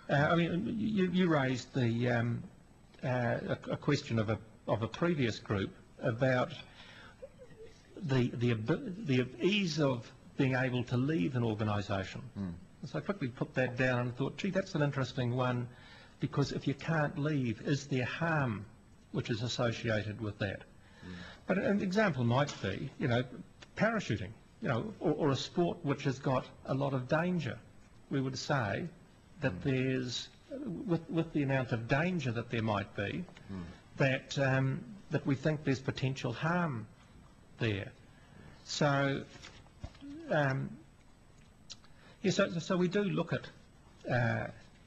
I mean, you raised the a question of a previous group about the ease of being able to leave an organisation. So I quickly put that down and thought, gee, that's an interesting one, because if you can't leave, is there harm which is associated with that? But an example might be, parachuting, or a sport which has got a lot of danger. We would say that there's, with the amount of danger that there might be, that we think there's potential harm there. So, so we do look at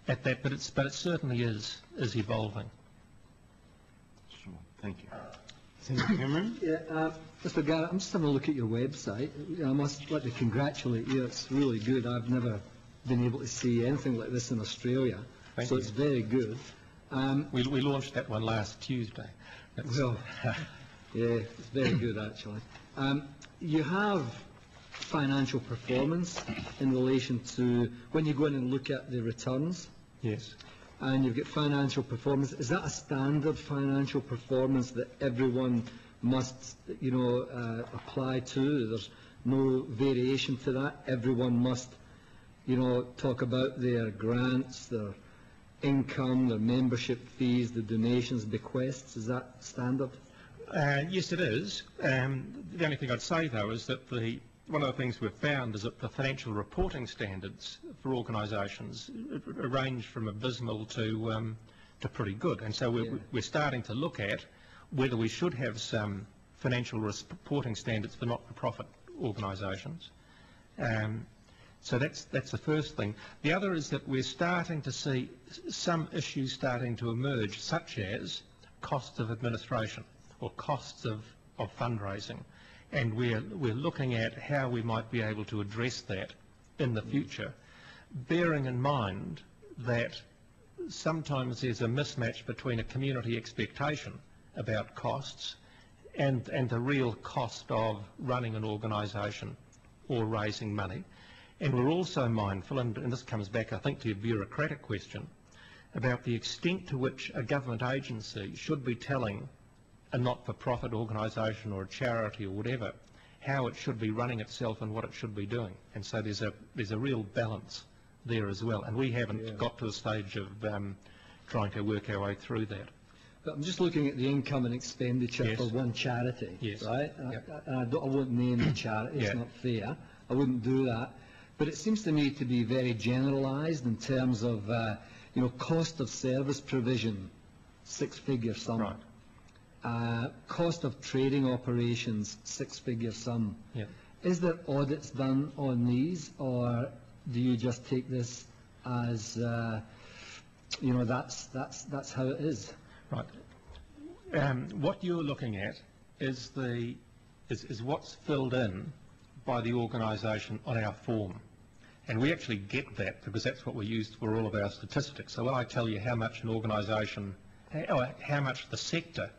that, but it certainly is evolving. Sure, thank you. Senator Cameron? Yeah, Mr. Garrett, I'm just having a look at your website. I must like to congratulate you. It's really good. I've never been able to see anything like this in Australia, so it's very good. We launched that one last Tuesday. Well, yeah, it's very good actually. You have financial performance in relation to when you go in and look at the returns. Yes. And you've got financial performance. Is that a standard financial performance that everyone must, apply to? There's no variation to that. Everyone must, talk about their grants, their income, their membership fees, the donations, bequests. Is that standard? Yes, it is. The only thing I'd say, though, is that one of the things we've found is that the financial reporting standards for organisations range from abysmal to pretty good, and so we're starting to look at whether we should have some financial reporting standards for not-for-profit organisations. So that's the first thing. The other is that we're starting to see some issues starting to emerge, such as costs of administration or costs of fundraising. And we're looking at how we might be able to address that in the future, bearing in mind that sometimes there's a mismatch between a community expectation about costs and the real cost of running an organisation or raising money. And we're also mindful, and this comes back, I think, to your bureaucratic question, about the extent to which a government agency should be telling a not-for-profit organisation or a charity or whatever how it should be running itself and what it should be doing. And so there's a real balance there as well, and we haven't got to a stage of trying to work our way through that. But I'm just looking at the income and expenditure for one charity, right? I wouldn't name the charity, it's not fair. I wouldn't do that. But it seems to me to be very generalised in terms of, cost of service provision, six-figure sum. Right. Cost of trading operations, six-figure sum. Is there audits done on these, or do you just take this as, that's how it is? Right. What you're looking at is what's filled in by the organisation on our form. And we actually get that because that's what we used for all of our statistics. So when I tell you how much an organisation, how much the sector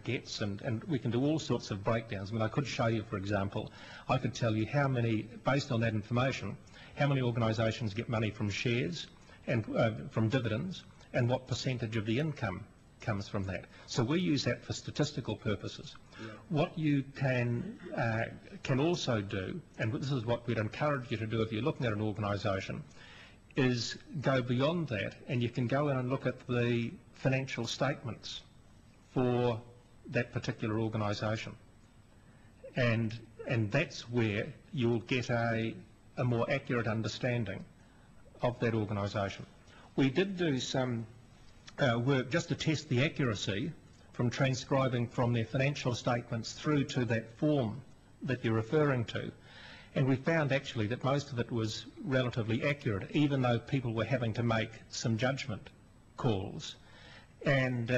gets, and we can do all sorts of breakdowns. I mean, I could show you, for example, I could tell you how many, based on that information, how many organisations get money from shares and from dividends, and what percentage of the income comes from that. So we use that for statistical purposes. What you can also do, and this is what we'd encourage you to do if you're looking at an organisation, is go beyond that, and you can go in and look at the financial statements for that particular organisation, and that's where you'll get a more accurate understanding of that organisation. We did do some work just to test the accuracy from transcribing from their financial statements through to that form that you're referring to, and we found actually that most of it was relatively accurate, even though people were having to make some judgment calls. And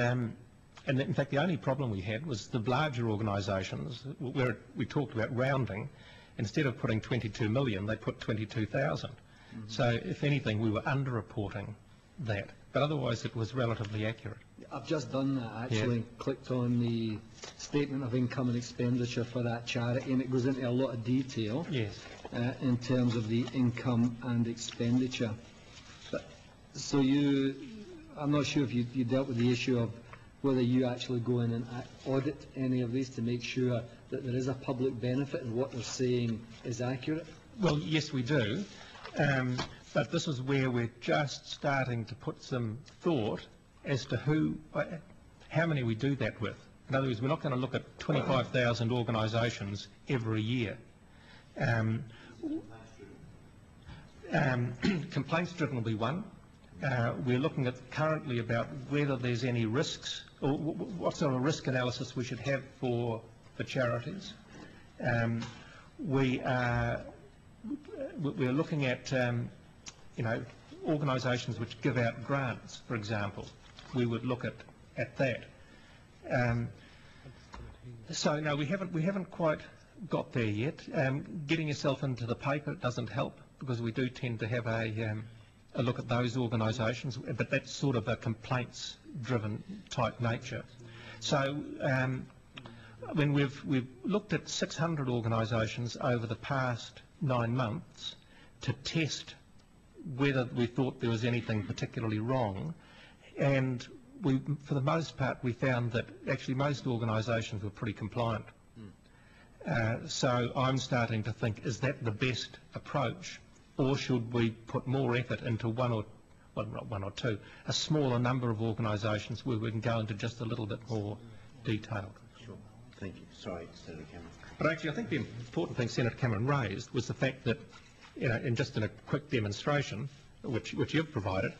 in fact, the only problem we had was the larger organisations, where we talked about rounding. Instead of putting 22 million, they put 22,000. So, if anything, we were underreporting that. But otherwise, it was relatively accurate. I've just done that, actually, clicked on the statement of income and expenditure for that charity, and it goes into a lot of detail in terms of the income and expenditure. But So I'm not sure if you dealt with the issue of whether you actually go in and audit any of these to make sure that there is a public benefit and what they're saying is accurate? Well, yes, we do. But this is where we're just starting to put some thought as to how many we do that with. In other words, we're not going to look at 25,000 organisations every year. Complaints-driven will be one. We're looking at currently about whether there's any risks, or what sort of risk analysis we should have for charities. We're looking at, organisations which give out grants, for example. We would look at that. So no, we haven't quite got there yet. Getting yourself into the paper doesn't help, because we do tend to have a look at those organisations, but that's sort of a complaints-driven type nature. So when we've looked at 600 organisations over the past 9 months to test whether we thought there was anything particularly wrong, and for the most part we found that actually most organisations were pretty compliant. So I'm starting to think, is that the best approach, or should we put more effort into not one or two, a smaller number of organisations where we can go into just a little bit more detail? Sure. Thank you. Sorry, Senator Cameron. But actually I think the important thing Senator Cameron raised was the fact that, in a quick demonstration, which you've provided,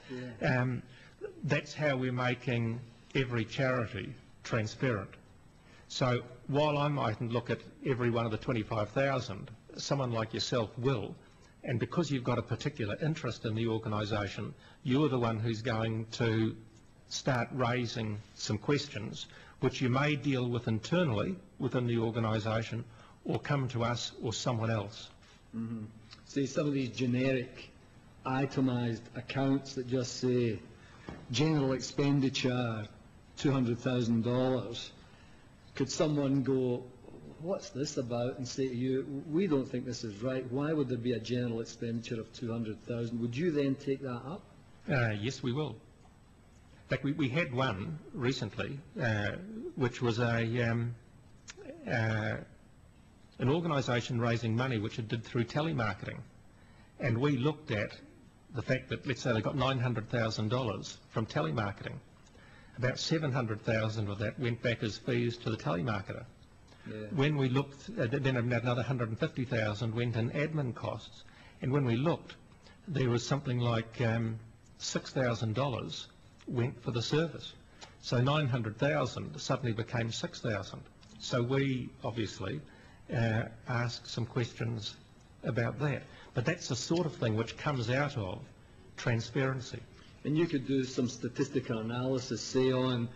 that's how we're making every charity transparent. So while I mightn't look at every one of the 25,000, someone like yourself will, and because you've got a particular interest in the organisation, you're the one who's going to start raising some questions which you may deal with internally within the organisation, or come to us or someone else. Mm-hmm. See, some of these generic itemised accounts that just say general expenditure $200,000, could someone go, what's this about, and say to you, we don't think this is right, why would there be a general expenditure of 200,000? Would you then take that up? Yes, we will. In fact, we had one recently, which was an organisation raising money which it did through telemarketing, and we looked at the fact that, let's say, they got $900,000 from telemarketing. About $700,000 of that went back as fees to the telemarketer. Yeah. When we looked, then another $150,000 went in admin costs, and when we looked, there was something like $6,000 went for the service. So 900,000 suddenly became 6,000. So we obviously asked some questions about that. But that's the sort of thing which comes out of transparency. And you could do some statistical analysis, say, on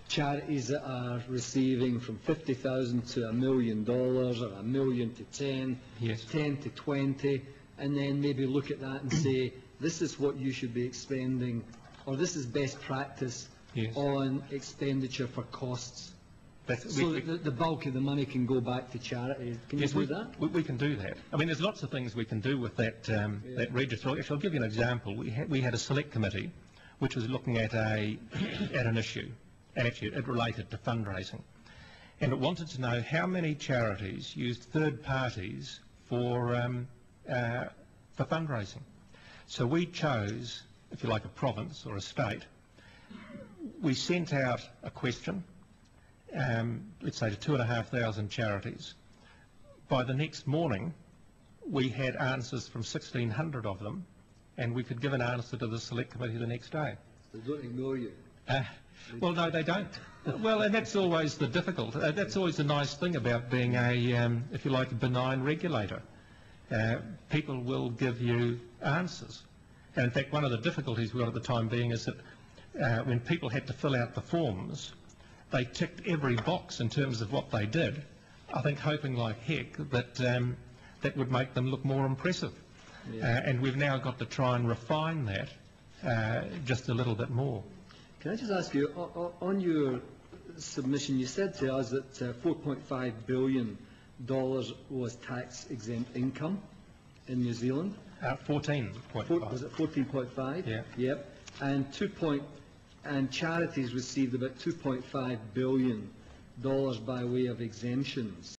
charities that are receiving from $50,000 to $1 million, or $1 million to 10, yes, 10 to 20, and then maybe look at that and say, this is what you should be expending, or this is best practice, yes, on expenditure for costs. So that the bulk of the money can go back to charities. Can you do that? We can do that. I mean, there's lots of things we can do with that that register. Actually, I'll give you an example. We had a select committee which was looking at an issue, and actually it related to fundraising, and it wanted to know how many charities used third parties for fundraising. So we chose, if you like, a province or a state. We sent out a question, let's say to 2,500 charities. By the next morning, we had answers from 1,600 of them, and we could give an answer to the select committee the next day. They don't ignore you. Well, no, they don't. Well, and that's always the difficult. That's always the nice thing about being a, if you like, a benign regulator. People will give you answers. And in fact, one of the difficulties we got at the time being is that when people had to fill out the forms, they ticked every box in terms of what they did, I think hoping like heck that that would make them look more impressive. Yeah. And we've now got to try and refine that just a little bit more. Can I just ask you, on your submission, you said to us that $4.5 billion was tax-exempt income in New Zealand? 14.5. Was it 14.5? Yeah. Yep. and charities received about $2.5 billion by way of exemptions.